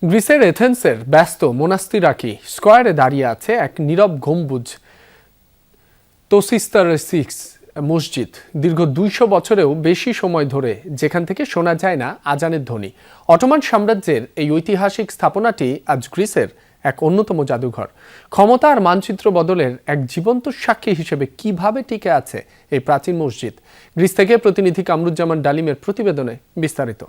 গ্রিসের এথেন্সের ব্যস্ত মোনাস্তিরাকি স্কয়ারে দাঁড়িয়ে আছে এক নীরব গম্বুজ তোসিস্তারসিস মসজিদ। দীর্ঘ ২০০ বছরেও বেশি সময় ধরে যেখান থেকে শোনা যায় না আজানের ধ্বনি। অটোমান সাম্রাজ্যের এই ঐতিহাসিক স্থাপনাটি আজ গ্রিসের এক অন্যতম জাদুঘর। ক্ষমতা আর মানচিত্র বদলের এক জীবন্ত সাক্ষী হিসেবে কিভাবে টিকে আছে এই প্রাচীন মসজিদ। গ্রিস থেকে প্রতিনিধি কামরুজ্জামান ডালিমের প্রতিবেদনে বিস্তারিত।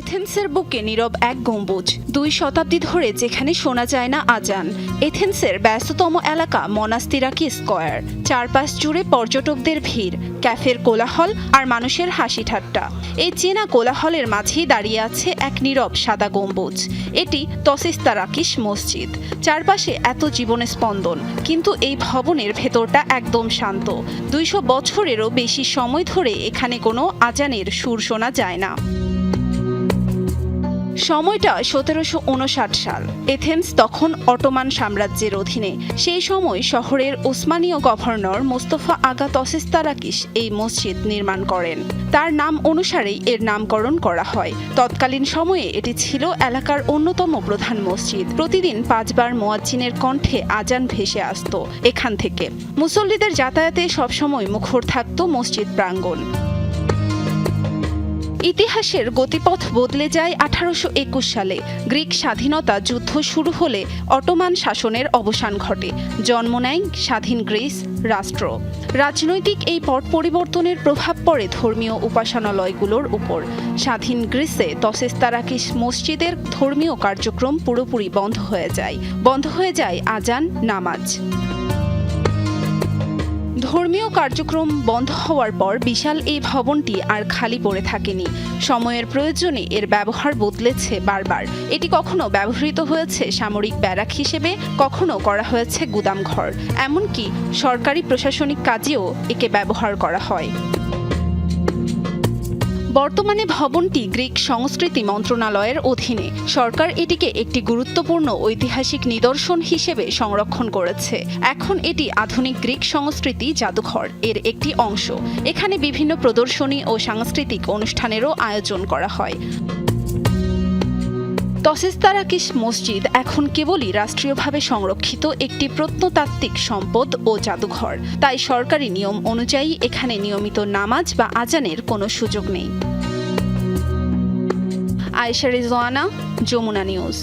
এথেন্সের বুকে নীরব এক গম্বুজ, ২ শতাব্দী ধরে যেখানে শোনা যায় না আজান। এথেন্সের ব্যস্ততম এলাকা মনাস্তিরাকি স্কয়ার। চারপাশ জুড়ে পর্যটকদের ভিড়, ক্যাফের কোলাহল আর মানুষের হাসি ঠাট্টা। এই চেনা কোলাহলের মাঝেই দাঁড়িয়ে আছে এক নীরব সাদা গম্বুজ। এটি তসিস্তারাকিস মসজিদ। চারপাশে এত জীবনের স্পন্দন, কিন্তু এই ভবনের ভেতরটা একদম শান্ত। ২০০ বছরেরও বেশি সময় ধরে এখানে কোনো আজানের সুর শোনা যায় না। সময়টা ১৭৫৯ সাল। এথেন্স তখন অটোমান সাম্রাজ্যের অধীনে। সেই সময় শহরের ওসমানীয় গভর্নর মোস্তফা আগা তসিস্তারাকিস এই মসজিদ নির্মাণ করেন। তার নাম অনুসারেই এর নামকরণ করা হয়। তৎকালীন সময়ে এটি ছিল এলাকার অন্যতম প্রধান মসজিদ। প্রতিদিন ৫ বার মুয়াজ্জিনের কণ্ঠে আজান ভেসে আসত এখান থেকে। মুসল্লিদের যাতায়াতে সবসময় মুখর থাকত মসজিদ প্রাঙ্গণ। ইতিহাসের গতিপথ বদলে যায় ১৮২১ সালে। গ্রিক স্বাধীনতা যুদ্ধ শুরু হলে অটোমান শাসনের অবসান ঘটে। জন্ম নেয় স্বাধীন গ্রিস রাষ্ট্র। রাজনৈতিক এই পট পরিবর্তনের প্রভাব পড়ে ধর্মীয় উপাসনালয়গুলোর উপর। স্বাধীন গ্রিসে তসিস্তারাকিস মসজিদের ধর্মীয় কার্যক্রম পুরোপুরি বন্ধ হয়ে যায় আজান, নামাজ। ধর্মীয় কার্যক্রম বন্ধ হওয়ার পর বিশাল এই ভবনটি আর খালি পড়ে থাকেনি। সময়ের প্রয়োজনে এর ব্যবহার বদলেছে বারবার। এটি কখনো ব্যবহৃত হয়েছে সামরিক ব্যারাক হিসেবে, কখনো করা হয়েছে গুদামঘর, এমনকি সরকারি প্রশাসনিক কাজেও একে ব্যবহার করা হয়। বর্তমানে ভবনটি গ্রিক সংস্কৃতি মন্ত্রণালয়ের অধীনে। সরকার এটিকে একটি গুরুত্বপূর্ণ ঐতিহাসিক নিদর্শন হিসেবে সংরক্ষণ করেছে। এখন এটি আধুনিক গ্রিক সংস্কৃতি জাদুঘর এর একটি অংশ। এখানে বিভিন্ন প্রদর্শনী ও সাংস্কৃতিক অনুষ্ঠানেরও আয়োজন করা হয়। তসিস্তারাকিস মসজিদ এখন কেবলই রাষ্ট্রীয়ভাবে সংরক্ষিত একটি প্রত্নতাত্ত্বিক সম্পদ ও জাদুঘর। তাই সরকারি নিয়ম অনুযায়ী এখানে নিয়মিত নামাজ বা আজানের কোনো সুযোগ নেই। আয়েশা রিজওয়ানা, যমুনা নিউজ।